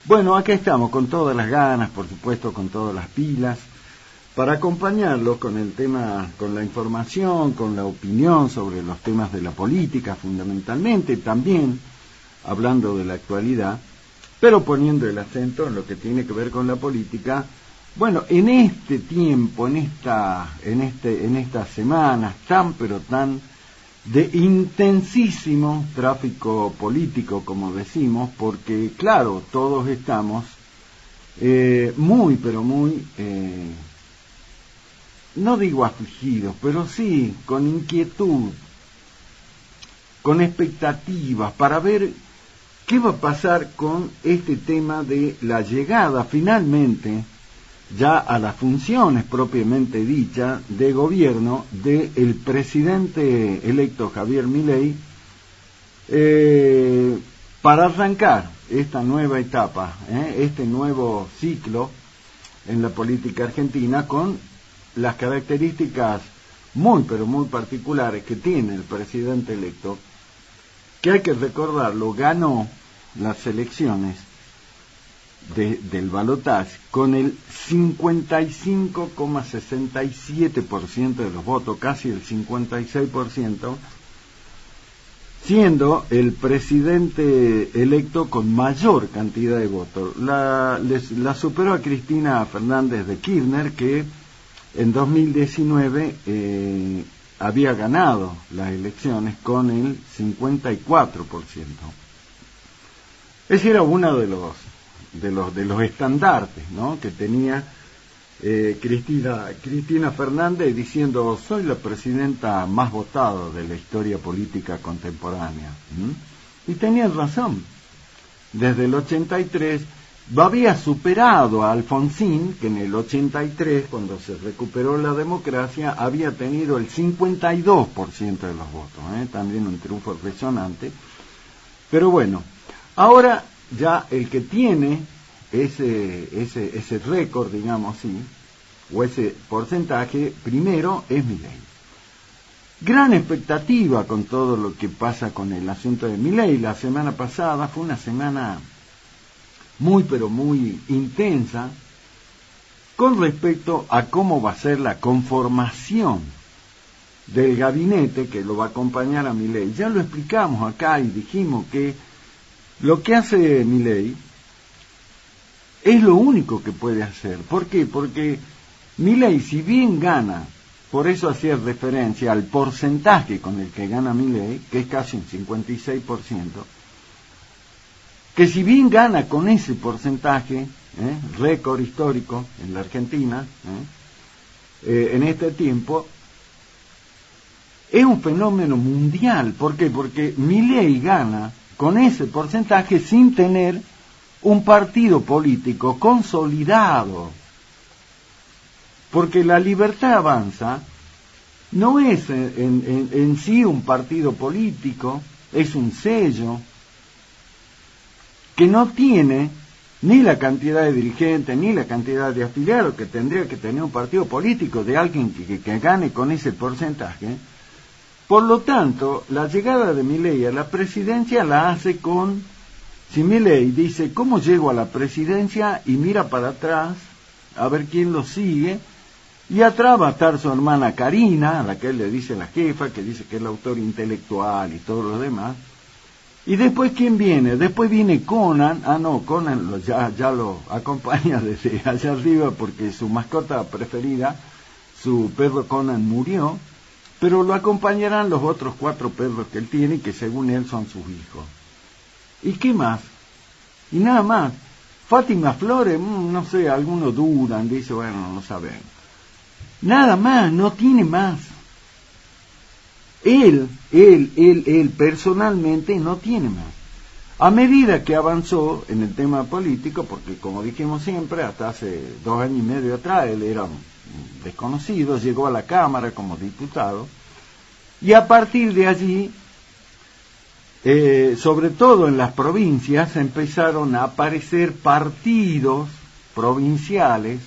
Bueno, acá estamos con todas las ganas, por supuesto, con todas las pilas, para acompañarlo con el tema, con la información, con la opinión sobre los temas de la política, fundamentalmente, también hablando de la actualidad, pero poniendo el acento en lo que tiene que ver con la política. Bueno, en este tiempo, en estas semanas tan pero tan de intensísimo tráfico político, como decimos, porque claro, todos estamos muy, pero muy, no digo afligidos, pero sí con inquietud, con expectativas para ver qué va a pasar con este tema de la llegada finalmente ya a las funciones propiamente dichas de gobierno del presidente electo Javier Milei, para arrancar esta nueva etapa, este nuevo ciclo en la política argentina, con las características muy pero muy particulares que tiene el presidente electo, que hay que recordarlo, ganó las elecciones del balotaje con el 55,67% de los votos, casi el 56%, siendo el presidente electo con mayor cantidad de votos. La superó a Cristina Fernández de Kirchner, que en 2019 había ganado las elecciones con el 54%. Ese era uno de los estandartes, ¿no?, que tenía Cristina Fernández, diciendo: soy la presidenta más votada de la historia política contemporánea. Y tenía razón. Desde el 83 había superado a Alfonsín, que en el 83, cuando se recuperó la democracia, había tenido el 52% de los votos, también un triunfo resonante. Pero bueno, ahora ya el que tiene ese récord, digamos así, o ese porcentaje, primero es Milei. Gran expectativa con todo lo que pasa con el asunto de Milei. La semana pasada fue una semana muy pero muy intensa con respecto a cómo va a ser la conformación del gabinete que lo va a acompañar a Milei. Ya lo explicamos acá y dijimos que lo que hace Milei es lo único que puede hacer. ¿Por qué? Porque Milei, si bien gana, por eso hacía referencia al porcentaje con el que gana Milei, que es casi un 56%, que si bien gana con ese porcentaje, récord histórico en la Argentina, en este tiempo, es un fenómeno mundial. ¿Por qué? Porque Milei gana con ese porcentaje sin tener un partido político consolidado. Porque la Libertad Avanza no es en sí un partido político, es un sello que no tiene ni la cantidad de dirigentes ni la cantidad de afiliados que tendría que tener un partido político, de alguien que gane con ese porcentaje. Por lo tanto, la llegada de Milei a la presidencia la hace con... Si Milei dice: ¿cómo llego a la presidencia?, y mira para atrás a ver quién lo sigue, y atrás va a estar su hermana Karina, a la que él le dice la jefa, que dice que es la autor intelectual y todo lo demás. Y después, ¿quién viene? Después viene Conan. Conan ya lo acompaña desde allá arriba, porque su mascota preferida, su perro Conan, murió, pero lo acompañarán los otros 4 perros que él tiene, que según él son sus hijos. ¿Y qué más? Y nada más. Fátima Flores, no sé, algunos dudan, dice, bueno, no sabemos. Nada más, no tiene más. Él personalmente no tiene más. A medida que avanzó en el tema político, porque como dijimos siempre, hasta hace 2 años y medio atrás, él era un desconocido, llegó a la Cámara como diputado, y a partir de allí, sobre todo en las provincias, empezaron a aparecer partidos provinciales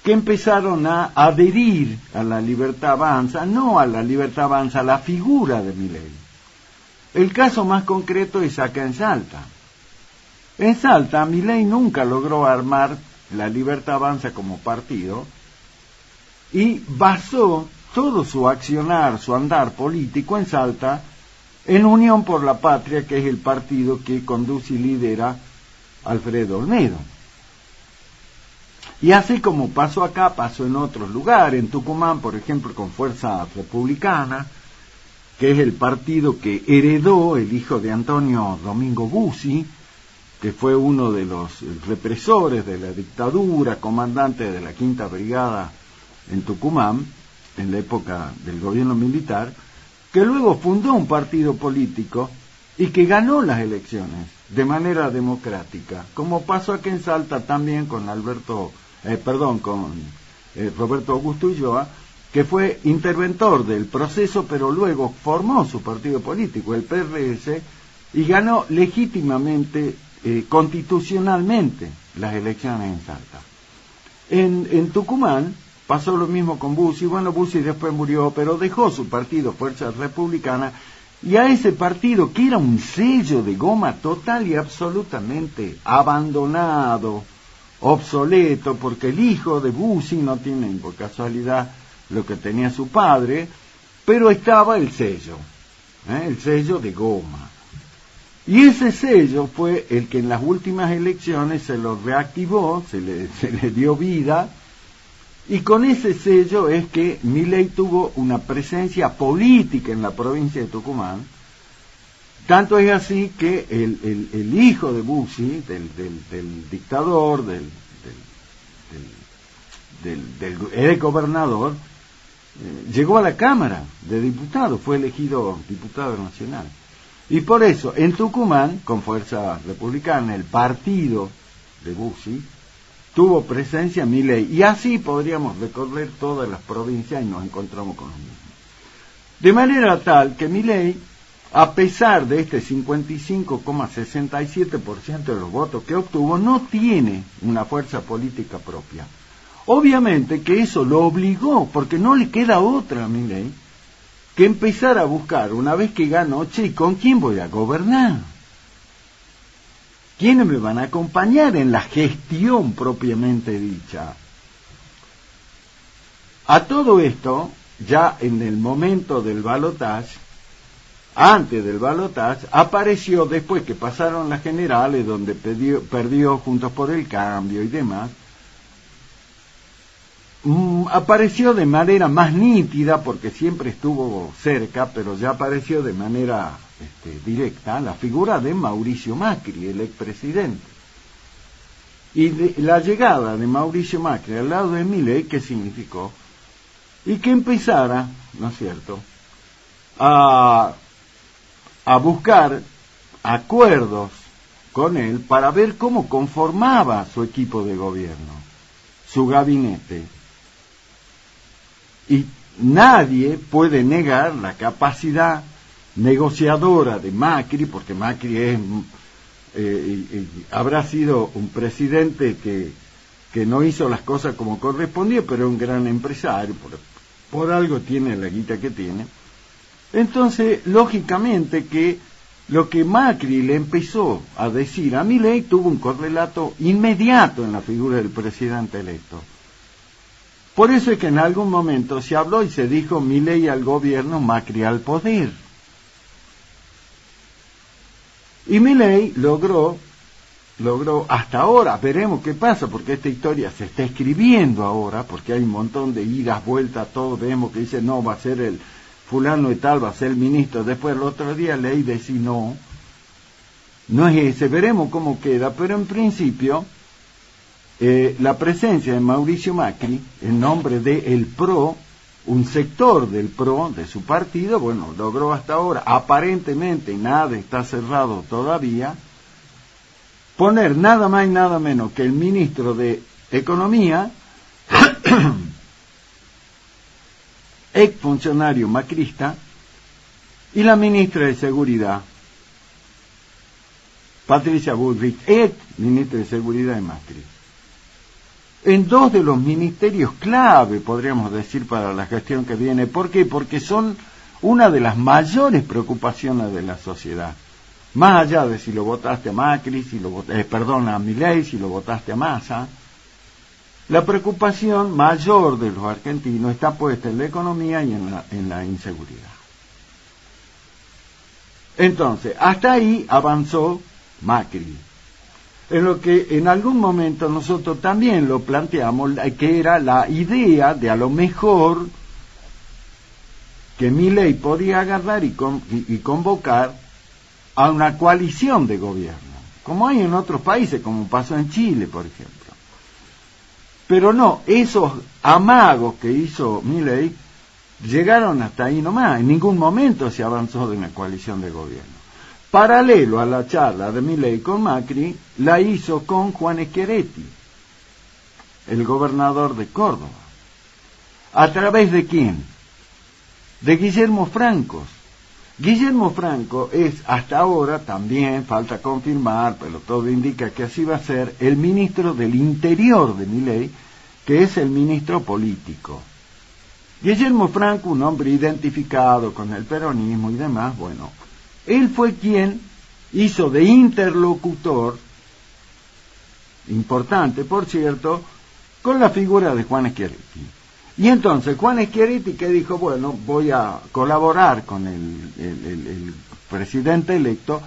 que empezaron a adherir a la Libertad Avanza, no a la Libertad Avanza, a la figura de Milei. El caso más concreto es acá en Salta. En Salta, Milei nunca logró armar la Libertad Avanza como partido y basó todo su accionar, su andar político en Salta en Unión por la Patria, que es el partido que conduce y lidera Alfredo Olmedo. Y así como pasó acá, pasó en otros lugares, en Tucumán, por ejemplo, con Fuerza Republicana, que es el partido que heredó el hijo de Antonio Domingo Bussi, que fue uno de los represores de la dictadura, comandante de la Quinta Brigada en Tucumán, en la época del gobierno militar, que luego fundó un partido político y que ganó las elecciones de manera democrática, como pasó aquí en Salta también con Roberto Augusto Ulloa, que fue interventor del proceso, pero luego formó su partido político, el PRS, y ganó legítimamente, constitucionalmente, las elecciones en Salta. En Tucumán pasó lo mismo con Bussi. Bueno, Bussi después murió, pero dejó su partido, Fuerza Republicana, y a ese partido, que era un sello de goma total y absolutamente abandonado, obsoleto, porque el hijo de Bussi no tiene por casualidad lo que tenía su padre, pero estaba el sello de goma. Y ese sello fue el que en las últimas elecciones se lo reactivó, se le dio vida, y con ese sello es que Milei tuvo una presencia política en la provincia de Tucumán. Tanto es así que el hijo de Bussi, del dictador, del gobernador, llegó a la Cámara de Diputados, fue elegido diputado nacional. Y por eso, en Tucumán, con Fuerza Republicana, el partido de Bussi, tuvo presencia Milei. Y así podríamos recorrer todas las provincias y nos encontramos con lo mismo. De manera tal que Milei, a pesar de este 55,67% de los votos que obtuvo, no tiene una fuerza política propia. Obviamente que eso lo obligó, porque no le queda otra a Milei, que empezar a buscar, una vez que ganó, ¿con quién voy a gobernar? ¿Quiénes me van a acompañar en la gestión propiamente dicha? A todo esto, ya en el momento del balotaje, antes del balotaje, apareció, después que pasaron las generales, donde perdió Juntos por el Cambio y demás, apareció de manera más nítida, porque siempre estuvo cerca, pero ya apareció de manera directa, la figura de Mauricio Macri, el expresidente. Y la llegada de Mauricio Macri al lado de Milei, ¿qué significó? Y que empezara, ¿no es cierto?, a buscar acuerdos con él para ver cómo conformaba su equipo de gobierno, su gabinete. Y nadie puede negar la capacidad negociadora de Macri, porque Macri habrá sido un presidente que no hizo las cosas como correspondía, pero es un gran empresario, por algo tiene la guita que tiene. Entonces, lógicamente que lo que Macri le empezó a decir a Milei tuvo un correlato inmediato en la figura del presidente electo. Por eso es que en algún momento se habló y se dijo Milei al gobierno, Macri al poder. Y Milei logró hasta ahora, veremos qué pasa, porque esta historia se está escribiendo ahora, porque hay un montón de idas, vueltas, todos vemos que dice no, va a ser el fulano y tal, va a ser el ministro, después el otro día leí decir no es ese, veremos cómo queda, pero en principio la presencia de Mauricio Macri, en nombre del PRO, un sector del PRO, de su partido, bueno, logró hasta ahora, aparentemente nada está cerrado todavía, poner nada más y nada menos que el ministro de Economía, exfuncionario macrista, y la ministra de Seguridad, Patricia Bullrich, ex ministra de Seguridad de Macri. En dos de los ministerios clave, podríamos decir, para la gestión que viene. ¿Por qué? Porque son una de las mayores preocupaciones de la sociedad. más allá de si lo votaste a Macri, a Milei, si lo votaste a Massa, la preocupación mayor de los argentinos está puesta en la economía y en la inseguridad. Entonces, hasta ahí avanzó Macri, en lo que en algún momento nosotros también lo planteamos, que era la idea de a lo mejor que Milei podía agarrar y convocar a una coalición de gobierno, como hay en otros países, como pasó en Chile, por ejemplo. Pero no, esos amagos que hizo Milei llegaron hasta ahí nomás, en ningún momento se avanzó de una coalición de gobierno. Paralelo a la charla de Milei con Macri, la hizo con Juan Schiaretti, el gobernador de Córdoba. ¿A través de quién? De Guillermo Franco. Guillermo Franco es hasta ahora, también falta confirmar, pero todo indica que así va a ser, el ministro del Interior de Milei, que es el ministro político. Guillermo Franco, un hombre identificado con el peronismo y demás, bueno, él fue quien hizo de interlocutor, importante por cierto, con la figura de Juan Schiaretti. Y entonces Juan Schiaretti que dijo, bueno, voy a colaborar con el presidente electo,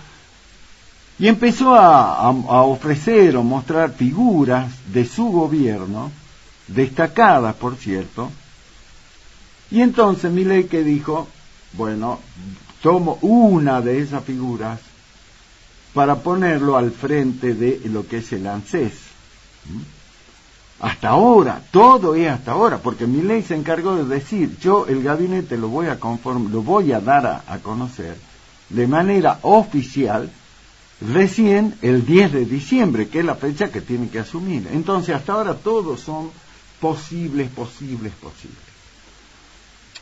y empezó a ofrecer o mostrar figuras de su gobierno, destacadas por cierto, y entonces Milei que dijo, bueno, tomo una de esas figuras para ponerlo al frente de lo que es el ANSES. Hasta ahora, todo es hasta ahora, porque Milei se encargó de decir, yo el gabinete lo voy a dar a conocer de manera oficial recién el 10 de diciembre, que es la fecha que tiene que asumir. Entonces, hasta ahora todos son posibles.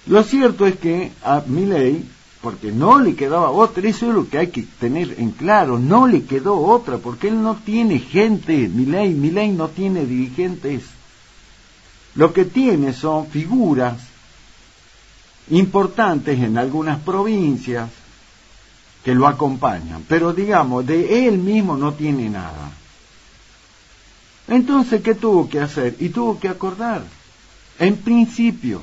Lo cierto es que a Milei, porque no le quedaba otra, eso es lo que hay que tener en claro, no le quedó otra, porque él no tiene gente, Milei no tiene dirigentes, lo que tiene son figuras importantes en algunas provincias que lo acompañan, pero digamos, de él mismo no tiene nada. Entonces, ¿qué tuvo que hacer? Y tuvo que acordar, en principio,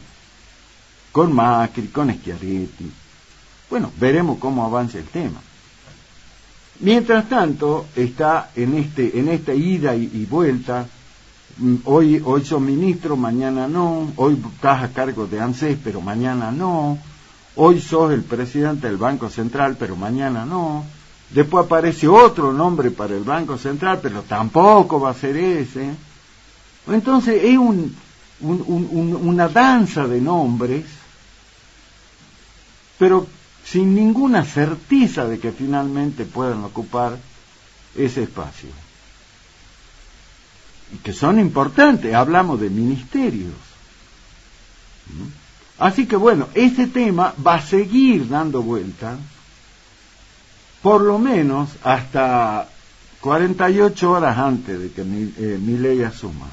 con Macri, con Schiaretti. Bueno, veremos cómo avanza el tema. Mientras tanto, está en esta ida y vuelta. Hoy sos ministro, mañana no. Hoy estás a cargo de ANSES, pero mañana no. Hoy sos el presidente del Banco Central, pero mañana no. Después aparece otro nombre para el Banco Central, pero tampoco va a ser ese. Entonces es una danza de nombres, pero sin ninguna certeza de que finalmente puedan ocupar ese espacio. Y que son importantes, hablamos de ministerios. Así que bueno, ese tema va a seguir dando vuelta, por lo menos hasta 48 horas antes de que Milei asuma.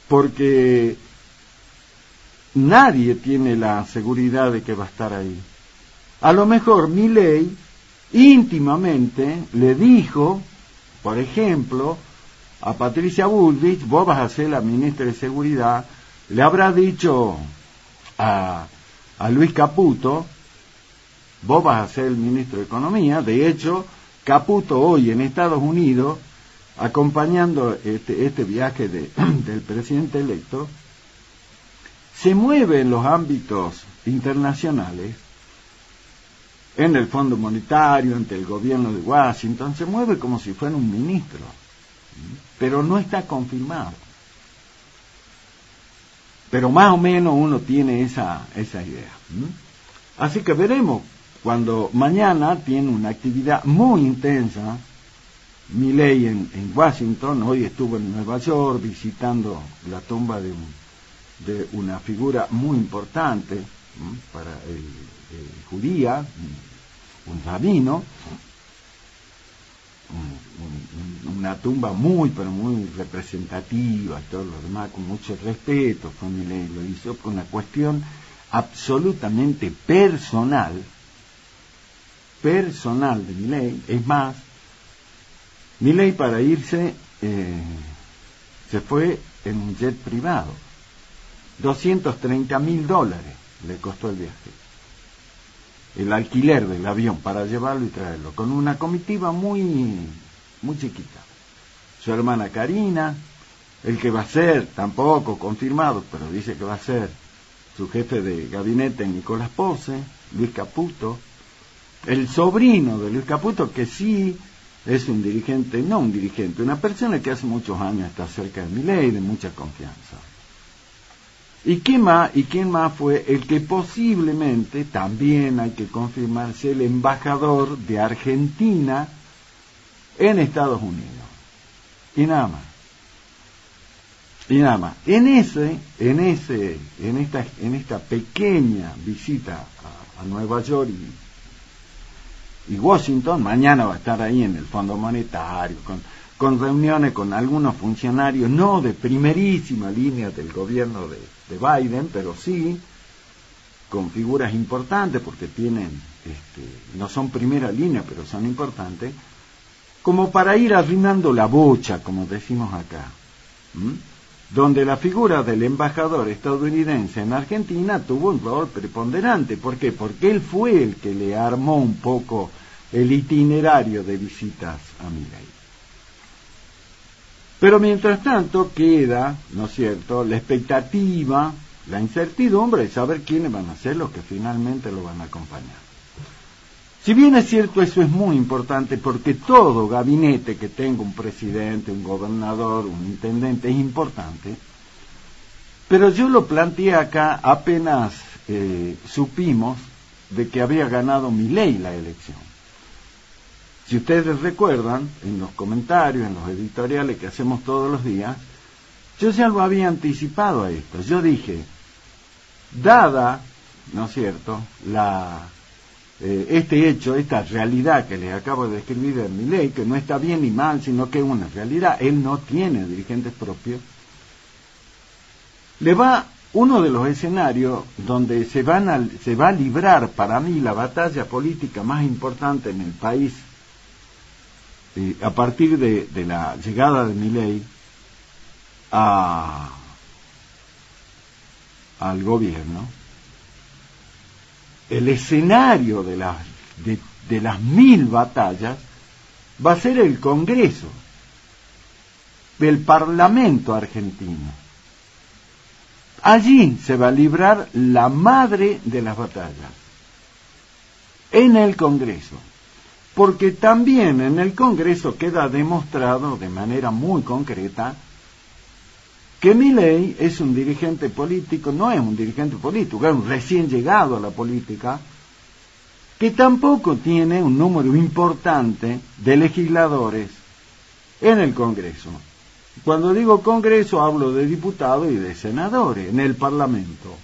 Porque nadie tiene la seguridad de que va a estar ahí. A lo mejor Milei íntimamente le dijo, por ejemplo, a Patricia Bullrich, vos vas a ser la ministra de Seguridad, le habrá dicho a Luis Caputo, vos vas a ser el ministro de Economía. De hecho, Caputo hoy en Estados Unidos, acompañando este viaje del presidente electo, se mueve en los ámbitos internacionales, en el Fondo Monetario, ante el gobierno de Washington, se mueve como si fuera un ministro, pero no está confirmado. Pero más o menos uno tiene esa idea. Así que veremos, cuando mañana tiene una actividad muy intensa, Milei en Washington, hoy estuvo en Nueva York visitando la tumba de una figura muy importante para judía, un rabino, una tumba muy pero muy representativa, todo lo demás con mucho respeto. Milei lo hizo por una cuestión absolutamente personal, personal de Milei. Es más, Milei para irse se fue en un jet privado. $230.000 le costó el viaje, el alquiler del avión para llevarlo y traerlo, con una comitiva muy chiquita. Su hermana Karina, el que va a ser, tampoco confirmado, pero dice que va a ser su jefe de gabinete, Nicolás Pose, Luis Caputo, el sobrino de Luis Caputo, que sí es un dirigente, no un dirigente, una persona que hace muchos años está cerca de Milei, de mucha confianza. ¿Y quién más fue el que posiblemente, también hay que confirmarse, el embajador de Argentina en Estados Unidos? Y nada más. Y nada más. En esta pequeña visita a Nueva York y Washington, mañana va a estar ahí en el Fondo Monetario, con reuniones con algunos funcionarios, no de primerísima línea del gobierno de Biden, pero sí con figuras importantes, porque tienen, no son primera línea, pero son importantes, como para ir arrimando la bocha, como decimos acá, donde la figura del embajador estadounidense en Argentina tuvo un rol preponderante. ¿Por qué? Porque él fue el que le armó un poco el itinerario de visitas a Milei. Pero mientras tanto queda, ¿no es cierto?, la expectativa, la incertidumbre de saber quiénes van a ser los que finalmente lo van a acompañar. Si bien es cierto, eso es muy importante, porque todo gabinete que tenga un presidente, un gobernador, un intendente es importante, pero yo lo planteé acá apenas supimos de que había ganado Milei la elección. Si ustedes recuerdan, en los comentarios, en los editoriales que hacemos todos los días, yo ya lo había anticipado a esto. Yo dije, dada, ¿no es cierto?, este hecho, esta realidad que les acabo de describir de Milei, que no está bien ni mal, sino que es una realidad, él no tiene dirigentes propios, uno de los escenarios donde se va a librar para mí la batalla política más importante en el país, a partir de la llegada de Milei al gobierno, el escenario de las 1000 batallas va a ser el Congreso, el Parlamento argentino. Allí se va a librar la madre de las batallas, en el Congreso, porque también en el Congreso queda demostrado de manera muy concreta que Milei es un dirigente político, no es un dirigente político, es un recién llegado a la política, que tampoco tiene un número importante de legisladores en el Congreso. Cuando digo Congreso hablo de diputados y de senadores en el Parlamento.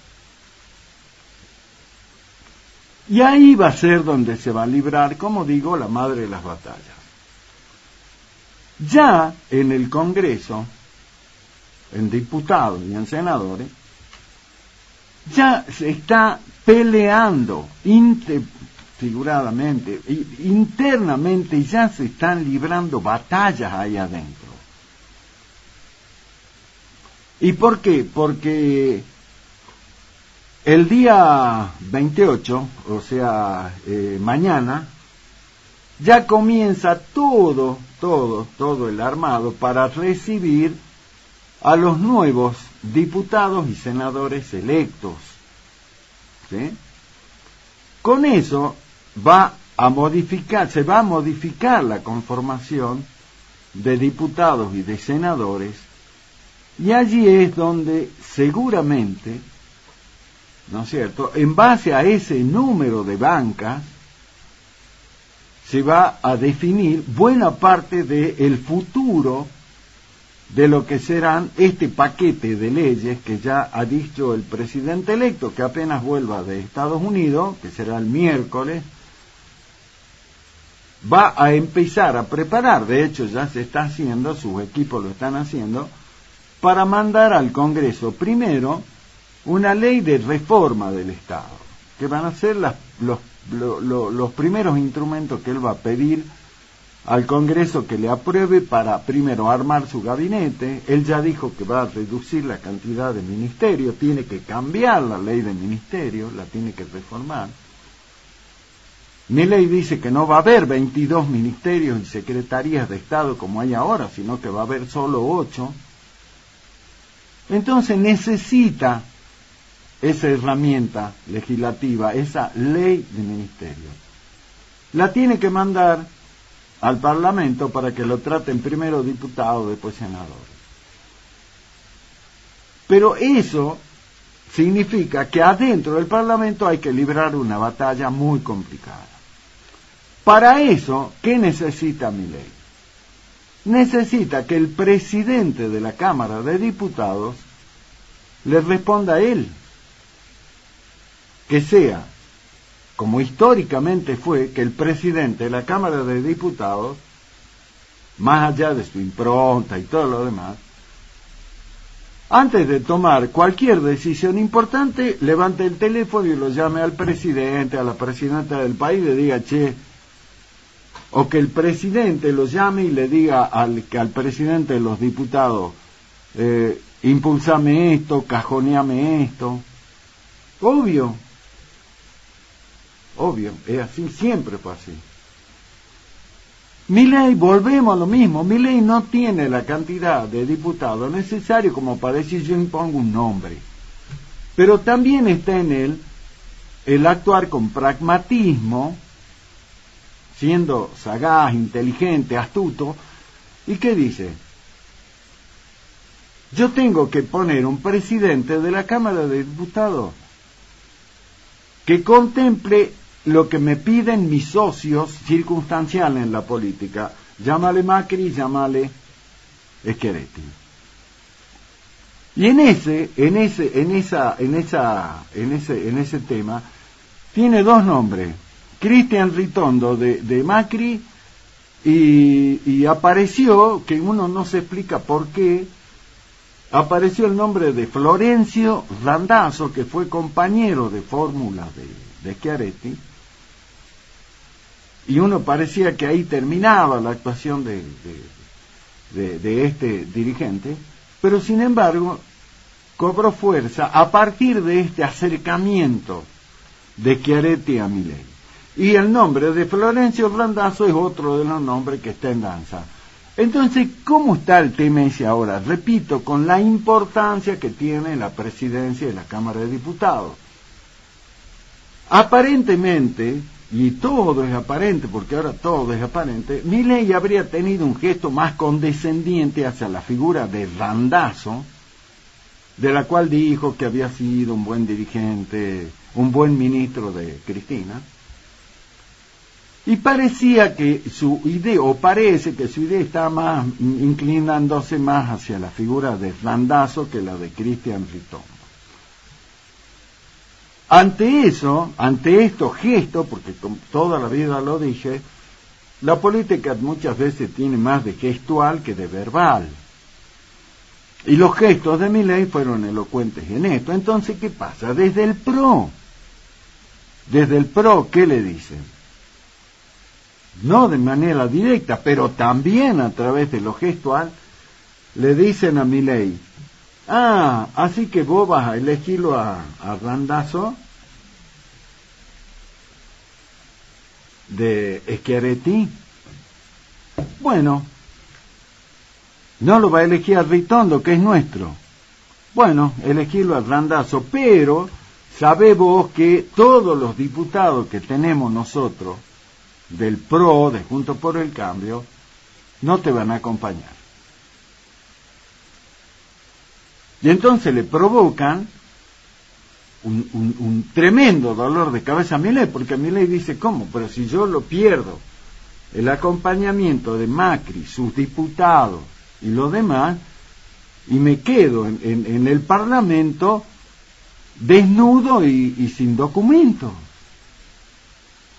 Y ahí va a ser donde se va a librar, como digo, la madre de las batallas. Ya en el Congreso, en diputados y en senadores, ya se está peleando figuradamente, internamente ya se están librando batallas ahí adentro. ¿Y por qué? Porque el día 28, o sea, mañana, ya comienza todo el armado para recibir a los nuevos diputados y senadores electos. ¿Sí? Con eso se va a modificar la conformación de diputados y de senadores, y allí es donde seguramente, ¿no es cierto?, en base a ese número de bancas, se va a definir buena parte del futuro de lo que serán este paquete de leyes que ya ha dicho el presidente electo, que apenas vuelva de Estados Unidos, que será el miércoles, va a empezar a preparar, de hecho ya se está haciendo, sus equipos lo están haciendo, para mandar al Congreso primero una ley de reforma del Estado, que van a ser los primeros instrumentos que él va a pedir al Congreso que le apruebe para primero armar su gabinete. Él ya dijo que va a reducir la cantidad de ministerios, tiene que cambiar la ley de ministerios, la tiene que reformar. Milei dice que no va a haber 22 ministerios y secretarías de Estado como hay ahora, sino que va a haber solo 8. Entonces necesita esa herramienta legislativa, esa ley de ministerios. La tiene que mandar al Parlamento para que lo traten primero diputados, después senadores. Pero eso significa que adentro del Parlamento hay que librar una batalla muy complicada. Para eso, ¿qué necesita Milei? Necesita que el presidente de la Cámara de Diputados le responda a él. Que sea, como históricamente fue, que el presidente de la Cámara de Diputados, más allá de su impronta y todo lo demás, antes de tomar cualquier decisión importante, levante el teléfono y lo llame al presidente, a la presidenta del país, y le diga, che, o que el presidente lo llame y le diga al presidente de los diputados, impulsame esto, cajoneame esto. Obvio, es así, siempre fue así. Milei, volvemos a lo mismo, Milei no tiene la cantidad de diputados necesario como para decir yo impongo un nombre. Pero también está en él el actuar con pragmatismo, siendo sagaz, inteligente, astuto. ¿Y qué dice? Yo tengo que poner un presidente de la Cámara de Diputados que contemple lo que me piden mis socios circunstanciales en la política. Llámale Macri, llámale Schiaretti. Y en ese tema tiene dos nombres. Cristian Ritondo de Macri y apareció, que uno no se explica por qué, apareció el nombre de Florencio Randazzo, que fue compañero de fórmula de Schiaretti, y uno parecía que ahí terminaba la actuación de este dirigente, pero sin embargo cobró fuerza a partir de este acercamiento de Schiaretti a Milei. Y el nombre de Florencio Randazzo es otro de los nombres que está en danza. Entonces, ¿cómo está el tema ese ahora? Repito, con la importancia que tiene la presidencia de la Cámara de Diputados. Aparentemente, y todo es aparente, porque ahora todo es aparente, Milei habría tenido un gesto más condescendiente hacia la figura de Randazzo, de la cual dijo que había sido un buen dirigente, un buen ministro de Cristina. Y parecía que su idea, o parece que su idea está más inclinándose más hacia la figura de Randazzo que la de Cristian Ritondo. Ante estos gestos, porque toda la vida lo dije, la política muchas veces tiene más de gestual que de verbal. Y los gestos de Milei fueron elocuentes en esto. Entonces, ¿qué pasa? Desde el PRO, ¿qué le dicen? No de manera directa, pero también a través de lo gestual, le dicen a Milei, así que vos vas a elegirlo a Randazzo de Schiaretti. Bueno, no lo va a elegir a Ritondo, que es nuestro. Bueno, elegirlo a Randazzo, pero sabés vos que todos los diputados que tenemos nosotros del PRO, de Juntos por el Cambio, no te van a acompañar. Y entonces le provocan un tremendo dolor de cabeza a Milei, porque Milei dice, ¿cómo? Pero si yo lo pierdo, el acompañamiento de Macri, sus diputados y los demás, y me quedo en el Parlamento desnudo y sin documentos.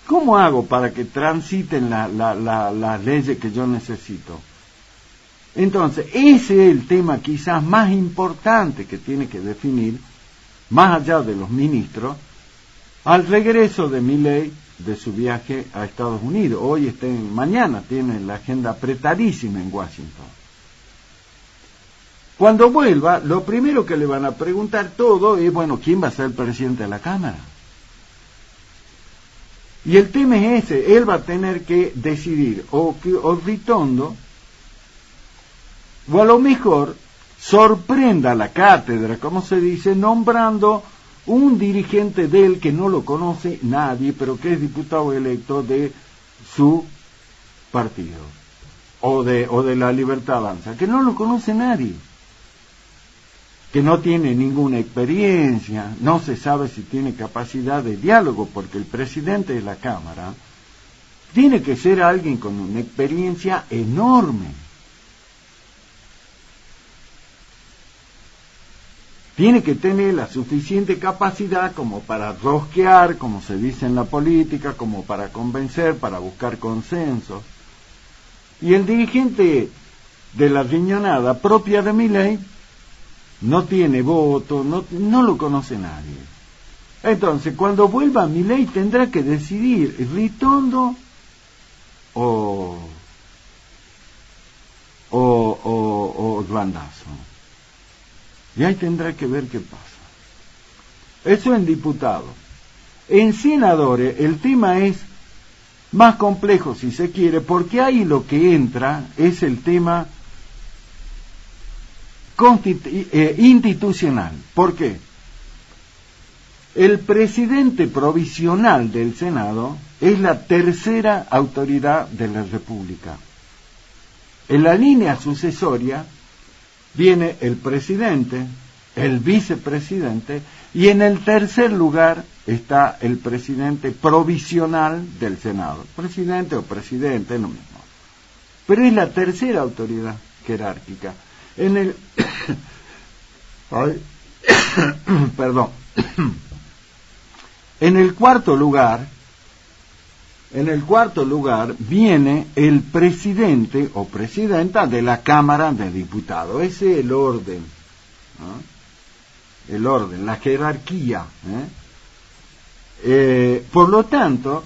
¿Cómo hago para que transiten las leyes que yo necesito? Entonces, ese es el tema quizás más importante que tiene que definir, más allá de los ministros, al regreso de Milei de su viaje a Estados Unidos. Mañana tiene la agenda apretadísima en Washington. Cuando vuelva, lo primero que le van a preguntar todo es, bueno, ¿quién va a ser el presidente de la Cámara? Y el tema es ese, él va a tener que decidir o Ritondo, o a lo mejor sorprenda la cátedra, como se dice, nombrando un dirigente de él que no lo conoce nadie, pero que es diputado electo de su partido, o de la Libertad Avanza, que no lo conoce nadie, que no tiene ninguna experiencia, no se sabe si tiene capacidad de diálogo, porque el presidente de la Cámara tiene que ser alguien con una experiencia enorme. Tiene que tener la suficiente capacidad como para rosquear, como se dice en la política, como para convencer, para buscar consensos. Y el dirigente de la riñonada propia de Milei no tiene voto, no lo conoce nadie. Entonces, cuando vuelva Milei tendrá que decidir Ritondo o Randazzo. Y ahí tendrá que ver qué pasa. Eso en diputados. En senadores el tema es más complejo, si se quiere, porque ahí lo que entra es el tema institucional. ¿Por qué? El presidente provisional del Senado es la tercera autoridad de la República. En la línea sucesoria viene el presidente, el vicepresidente, y en el tercer lugar está el presidente provisional del Senado. Presidente o presidente, lo mismo. Pero es la tercera autoridad jerárquica. En el perdón. En el cuarto lugar viene el presidente o presidenta de la Cámara de Diputados. Ese es el orden, ¿no? El orden, la jerarquía, por lo tanto,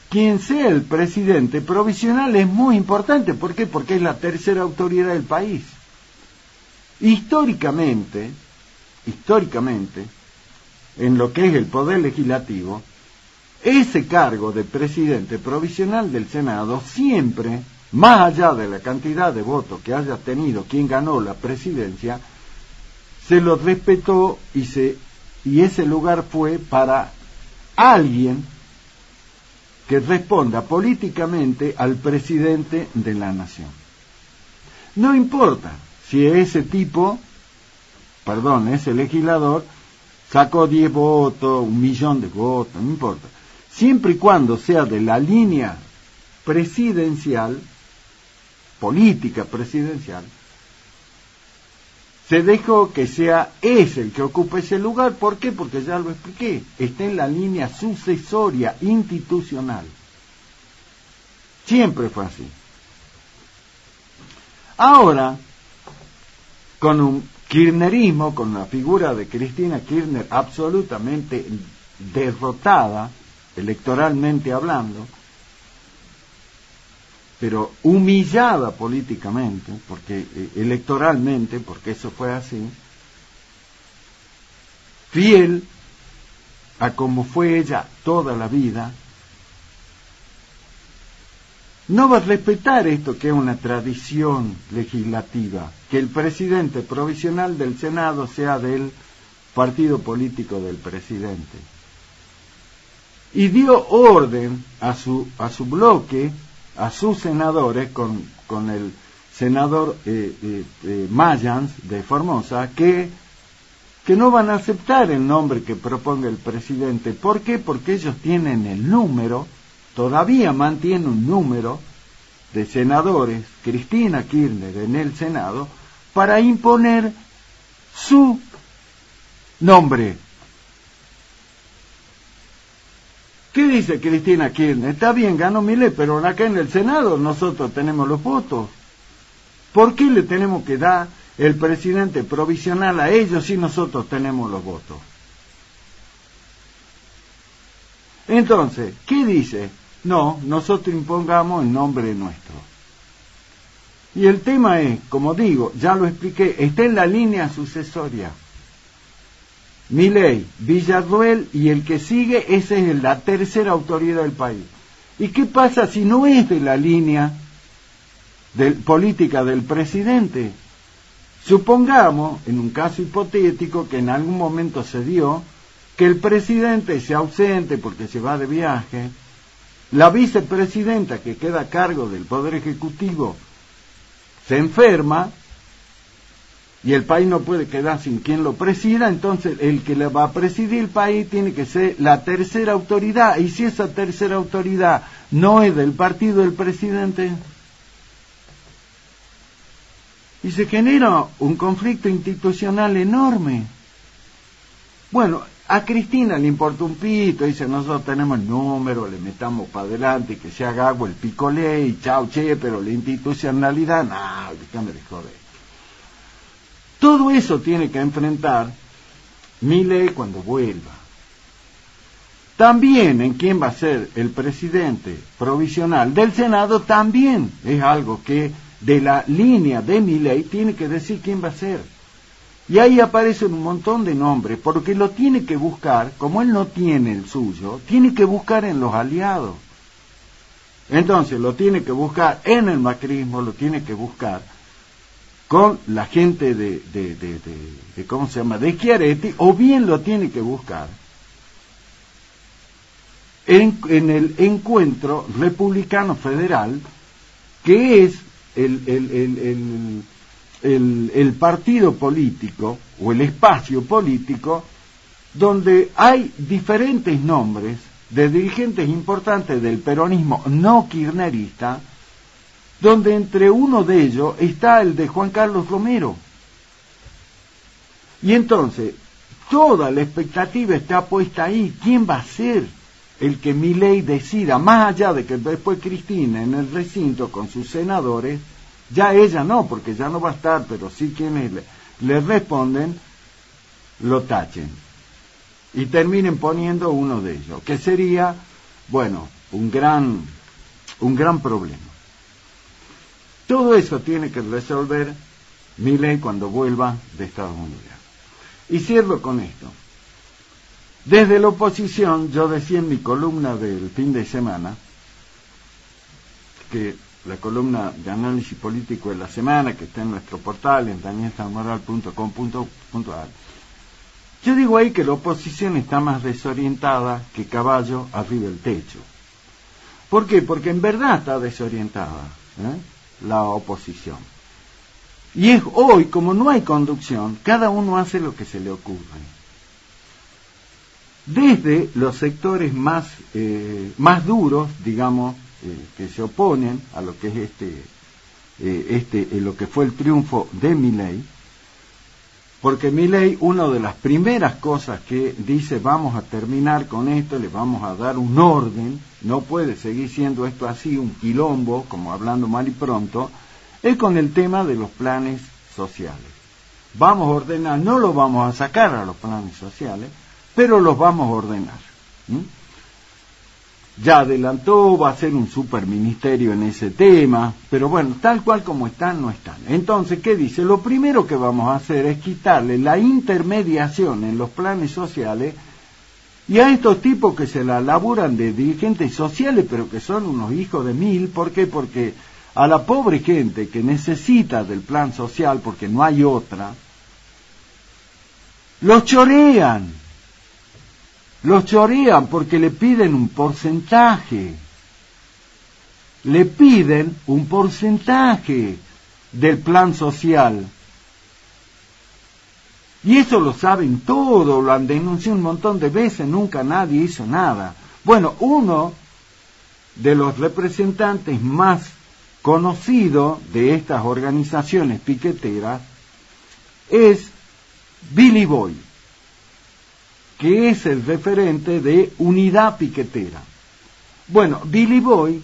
quien sea el presidente provisional es muy importante. ¿Por qué? Porque es la tercera autoridad del país. Históricamente, en lo que es el poder legislativo, ese cargo de presidente provisional del Senado siempre, más allá de la cantidad de votos que haya tenido quien ganó la presidencia, se lo respetó y ese lugar fue para alguien que responda políticamente al presidente de la nación. No importa si ese legislador sacó 10 votos, 1.000.000 de votos, no importa. Siempre y cuando sea de la línea presidencial, política presidencial, se dejó que sea ese el que ocupe ese lugar. ¿Por qué? Porque ya lo expliqué, está en la línea sucesoria institucional. Siempre fue así. Ahora, con un kirchnerismo, con la figura de Cristina Kirchner absolutamente derrotada, electoralmente hablando, pero humillada políticamente, electoralmente, porque eso fue así, fiel a como fue ella toda la vida, no va a respetar esto que es una tradición legislativa, que el presidente provisional del Senado sea del partido político del presidente. Y dio orden a su bloque, a sus senadores, con el senador Mayans de Formosa, que no van a aceptar el nombre que proponga el presidente. ¿Por qué? Porque ellos tienen el número, todavía mantiene un número de senadores, Cristina Kirchner en el Senado, para imponer su nombre. ¿Qué dice Cristina Kirchner? Está bien, ganó Milei, pero acá en el Senado nosotros tenemos los votos. ¿Por qué le tenemos que dar el presidente provisional a ellos si nosotros tenemos los votos? Entonces, ¿qué dice? No, nosotros impongamos el nombre nuestro. Y el tema es, como digo, ya lo expliqué, está en la línea sucesoria. Milei, Villarruel y el que sigue, esa es la tercera autoridad del país. ¿Y qué pasa si no es de la línea política del presidente? Supongamos, en un caso hipotético, que en algún momento se dio, que el presidente se ausente porque se va de viaje, la vicepresidenta que queda a cargo del Poder Ejecutivo se enferma y el país no puede quedar sin quien lo presida, entonces el que le va a presidir el país tiene que ser la tercera autoridad, y si esa tercera autoridad no es del partido del presidente, y se genera un conflicto institucional enorme. Bueno, a Cristina le importa un pito, dice nosotros tenemos el número, le metamos para adelante, que se haga agua el picolé y chao che, pero la institucionalidad, no, déjame de joder. Todo eso tiene que enfrentar Milei cuando vuelva. También en quién va a ser el presidente provisional del Senado, también es algo que de la línea de Milei tiene que decir quién va a ser. Y ahí aparecen un montón de nombres, porque lo tiene que buscar, como él no tiene el suyo, tiene que buscar en los aliados. Entonces lo tiene que buscar en el macrismo, lo tiene que buscar con la gente de ¿cómo se llama?, de Schiaretti, o bien lo tiene que buscar en el encuentro republicano federal, que es el partido político o el espacio político donde hay diferentes nombres de dirigentes importantes del peronismo no kirchnerista, donde entre uno de ellos está el de Juan Carlos Romero. Y entonces, toda la expectativa está puesta ahí. ¿Quién va a ser el que Milei decida? Más allá de que después Cristina en el recinto con sus senadores, ya ella no, porque ya no va a estar, pero sí quienes le responden, lo tachen. Y terminen poniendo uno de ellos, que sería, bueno, un gran problema. Todo eso tiene que resolver Milei cuando vuelva de Estados Unidos. Y cierro con esto. Desde la oposición, yo decía en mi columna del fin de semana, que la columna de análisis político de la semana, que está en nuestro portal, en danielzamoral.com.ar, yo digo ahí que la oposición está más desorientada que caballo arriba del techo. ¿Por qué? Porque en verdad está desorientada, la oposición. Y es hoy, como no hay conducción, cada uno hace lo que se le ocurre. Desde los sectores más duros, digamos, que se oponen a lo que es lo que fue el triunfo de Milei, porque Milei, una de las primeras cosas que dice, vamos a terminar con esto, le vamos a dar un orden, no puede seguir siendo esto así, un quilombo, como hablando mal y pronto, es con el tema de los planes sociales. Vamos a ordenar, no los vamos a sacar a los planes sociales, pero los vamos a ordenar. Ya adelantó, va a ser un superministerio en ese tema, pero bueno, tal cual como están, no están. Entonces, ¿qué dice? Lo primero que vamos a hacer es quitarle la intermediación en los planes sociales y a estos tipos que se la laburan de dirigentes sociales, pero que son unos hijos de mil. ¿Por qué? Porque a la pobre gente que necesita del plan social, porque no hay otra, los chorean porque le piden un porcentaje. Le piden un porcentaje del plan social. Y eso lo saben todos, lo han denunciado un montón de veces, nunca nadie hizo nada. Bueno, uno de los representantes más conocidos de estas organizaciones piqueteras es Billy Boy, que es el referente de Unidad Piquetera. Bueno, Billy Boy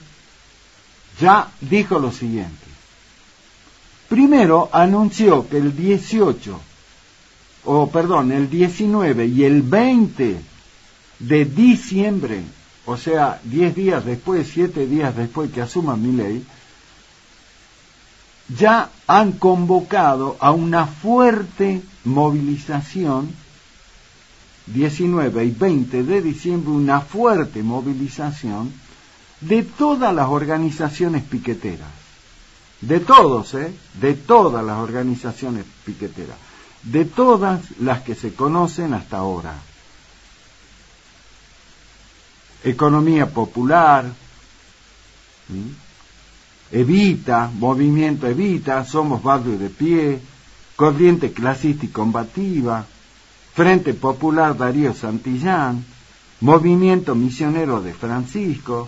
ya dijo lo siguiente. Primero anunció que el 19 y el 20 de diciembre o sea, 10 días después, 7 días después que asuma Milei, ya han convocado a una fuerte movilización, 19 y 20 de diciembre, una fuerte movilización de todas las organizaciones piqueteras, de todos, de todas las organizaciones piqueteras, de todas las que se conocen hasta ahora. Economía Popular, Evita, Movimiento Evita, Somos Barrio de Pie, Corriente Clasista y Combativa, Frente Popular Darío Santillán, Movimiento Misionero de Francisco.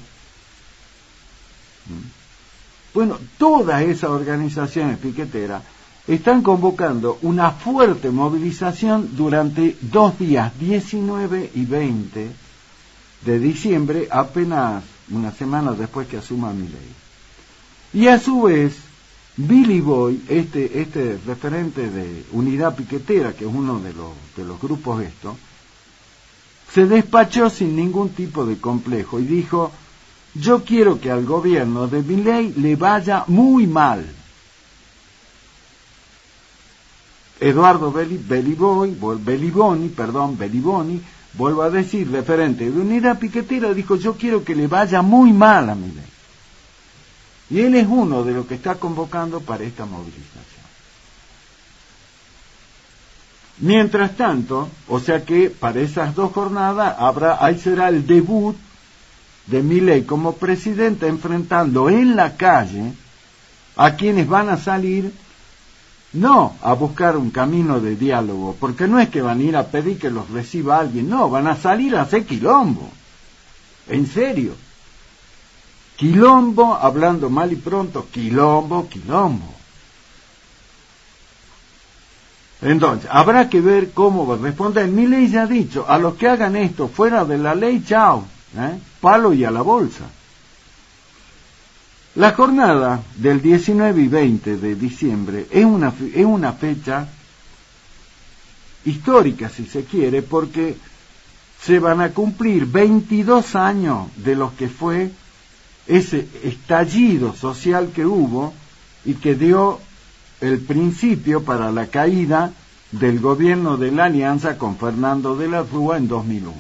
Bueno, todas esas organizaciones piqueteras están convocando una fuerte movilización durante 2 días, 19 y 20 de diciembre, apenas una semana después que asuma Milei. Y a su vez, Billy Boy, este referente de Unidad Piquetera, que es uno de los grupos estos, se despachó sin ningún tipo de complejo y dijo: yo quiero que al gobierno de Milei le vaya muy mal. Eduardo Beliboni, vuelvo a decir, referente de Unidad Piquetera, dijo: yo quiero que le vaya muy mal a Milei. Y él es uno de los que está convocando para esta movilización. Mientras tanto, o sea que para esas 2 jornadas ahí será el debut de Milei como presidente, enfrentando en la calle a quienes van a salir no a buscar un camino de diálogo, porque no es que van a ir a pedir que los reciba alguien, no, van a salir a hacer quilombo, en serio. Quilombo, hablando mal y pronto, quilombo. Entonces, habrá que ver cómo va a responder. Milei ya ha dicho: a los que hagan esto fuera de la ley, chao, palo y a la bolsa. La jornada del 19 y 20 de diciembre es una fecha histórica, si se quiere, porque se van a cumplir 22 años de lo que fue ese estallido social que hubo y que dio el principio para la caída del gobierno de la Alianza con Fernando de la Rúa en 2001.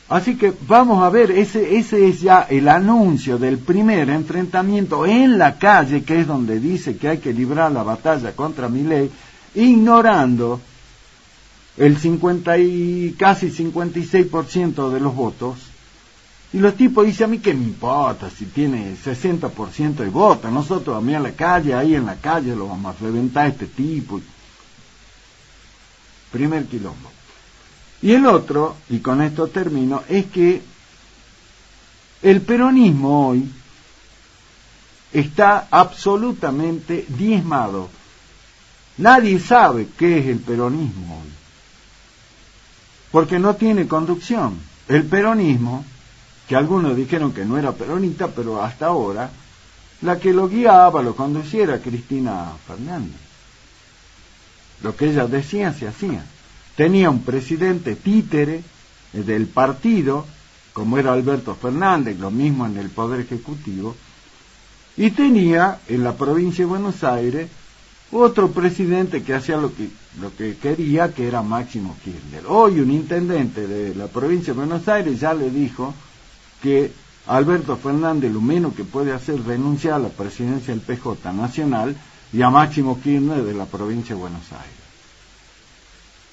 Así que vamos a ver, ese es ya el anuncio del primer enfrentamiento en la calle, que es donde dice que hay que librar la batalla contra Milei, ignorando el casi 56% de los votos. Y los tipos dicen: a mí qué me importa si tiene 60% de votos, nosotros a mí a la calle, ahí en la calle lo vamos a reventar a este tipo. Primer quilombo. Y el otro, y con esto termino, es que el peronismo hoy está absolutamente diezmado. Nadie sabe qué es el peronismo hoy, porque no tiene conducción. El peronismo, que algunos dijeron que no era peronista, pero hasta ahora, la que lo guiaba, lo conducía era Cristina Fernández. Lo que ella decía se hacía. Tenía un presidente títere del partido, como era Alberto Fernández, lo mismo en el Poder Ejecutivo, y tenía en la provincia de Buenos Aires otro presidente que hacía lo que quería, que era Máximo Kirchner. Hoy un intendente de la provincia de Buenos Aires ya le dijo que Alberto Fernández lo menos que puede hacer es renunciar a la presidencia del PJ Nacional y a Máximo Kirchner de la provincia de Buenos Aires.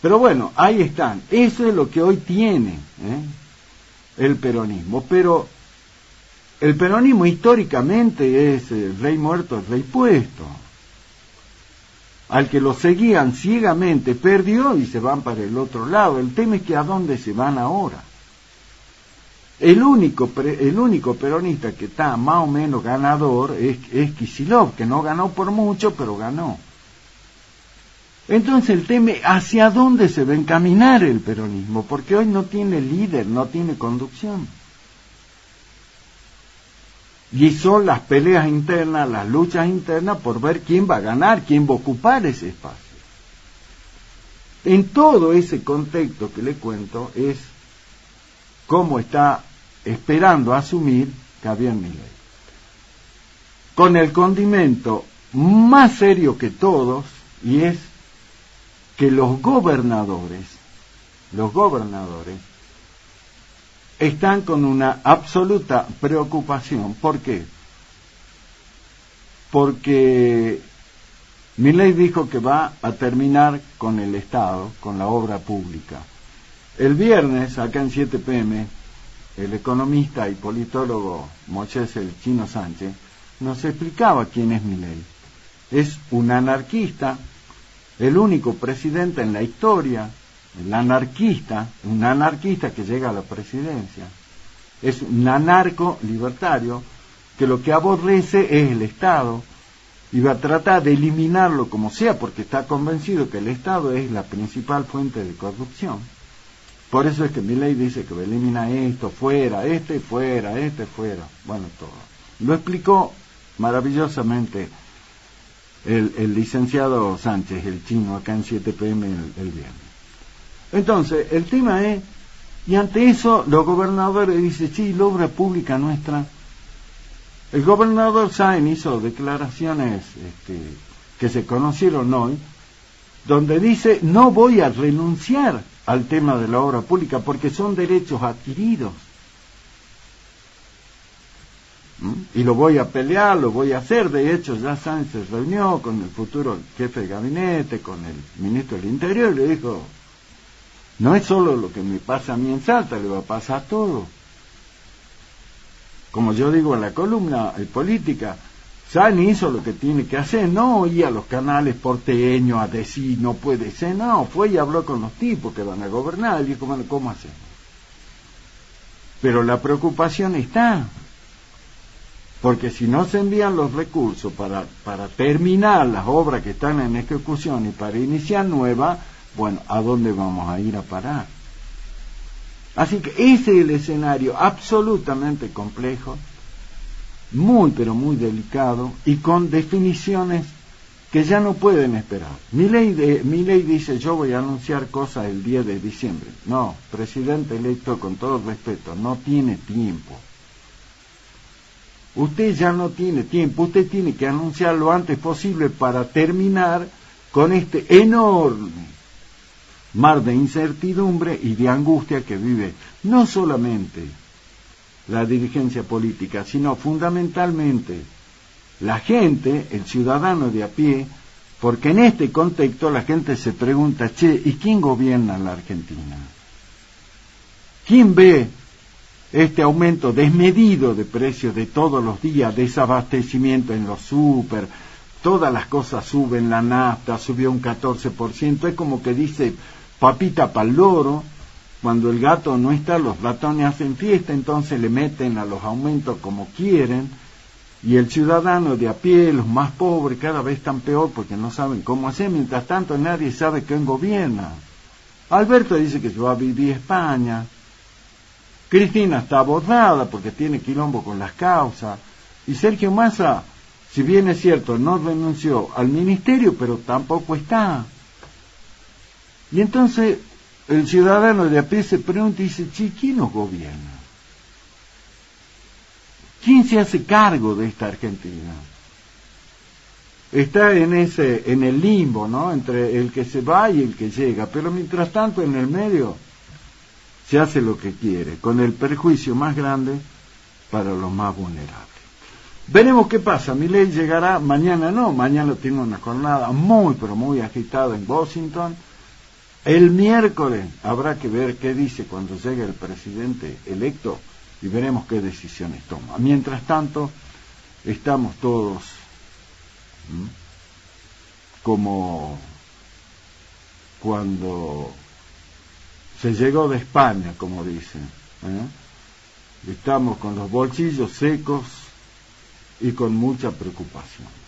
Pero bueno, ahí están. Eso es lo que hoy tiene el peronismo. Pero el peronismo históricamente es el rey muerto, el rey puesto. Al que lo seguían ciegamente perdió y se van para el otro lado. El tema es que a dónde se van ahora. El único peronista que está más o menos ganador es Kicillof, que no ganó por mucho, pero ganó. Entonces el tema es hacia dónde se va a encaminar el peronismo, porque hoy no tiene líder, no tiene conducción. Y son las peleas internas, las luchas internas por ver quién va a ganar, quién va a ocupar ese espacio. En todo ese contexto que le cuento es como está esperando asumir Javier Milei, con el condimento más serio que todos, y es que los gobernadores están con una absoluta preocupación. ¿Por qué? Porque Milei dijo que va a terminar con el Estado, con la obra pública. El viernes, acá en 7 PM, el economista y politólogo Moisés el Chino Sánchez nos explicaba quién es Milei. Es un anarquista, el único presidente en la historia, un anarquista que llega a la presidencia. Es un anarco libertario que lo que aborrece es el Estado y va a tratar de eliminarlo como sea, porque está convencido que el Estado es la principal fuente de corrupción. Por eso es que Milei dice que elimina esto, fuera, fuera. Bueno, todo. Lo explicó maravillosamente el licenciado Sánchez, el chino, acá en 7 PM el viernes. Entonces, el tema es, y ante eso los gobernadores dicen, sí, la obra pública nuestra. El gobernador Sáenz hizo declaraciones que se conocieron hoy, donde dice, no voy a renunciar al tema de la obra pública porque son derechos adquiridos. Y lo voy a pelear, lo voy a hacer. De hecho, ya Sáenz se reunió con el futuro jefe de gabinete, con el ministro del Interior, y le dijo, no es solo lo que me pasa a mí en Salta, le va a pasar a todo. Como yo digo en la columna política, Sáenz hizo lo que tiene que hacer, no ir a los canales porteños a decir no puede ser, no, fue y habló con los tipos que van a gobernar, y dijo, bueno, ¿cómo hacemos? Pero la preocupación está, porque si no se envían los recursos para terminar las obras que están en ejecución y para iniciar nuevas, bueno, ¿a dónde vamos a ir a parar? Así que ese es el escenario absolutamente complejo, muy pero muy delicado y con definiciones que ya no pueden esperar. Milei dice, yo voy a anunciar cosas el 10 de diciembre. No, presidente electo, con todo respeto, no tiene tiempo. Usted ya no tiene tiempo, usted tiene que anunciar lo antes posible para terminar con este enorme mar de incertidumbre y de angustia que vive no solamente la dirigencia política, sino fundamentalmente la gente, el ciudadano de a pie, porque en este contexto la gente se pregunta, che, ¿y quién gobierna la Argentina? ¿Quién ve este aumento desmedido de precios de todos los días, desabastecimiento en los súper, todas las cosas suben, la nafta subió un 14%, es como que dice papita pa'l loro, cuando el gato no está, los ratones hacen fiesta, entonces le meten a los aumentos como quieren, y el ciudadano de a pie, los más pobres, cada vez están peor porque no saben cómo hacer, mientras tanto nadie sabe quién gobierna. Alberto dice que se va a vivir a España, Cristina está abordada porque tiene quilombo con las causas, y Sergio Massa, si bien es cierto, no renunció al ministerio, pero tampoco está. Y entonces el ciudadano de a pie se pregunta y dice, che, ¿quién nos gobierna? ¿Quién se hace cargo de esta Argentina? Está en el limbo, ¿no? Entre el que se va y el que llega, pero mientras tanto en el medio se hace lo que quiere, con el perjuicio más grande para los más vulnerables. Veremos qué pasa. Milei llegará mañana, mañana tiene una jornada muy pero muy agitada en Washington. El miércoles habrá que ver qué dice cuando llegue el presidente electo y veremos qué decisiones toma. Mientras tanto, estamos todos como cuando se llegó de España, como dicen. Estamos con los bolsillos secos y con mucha preocupación.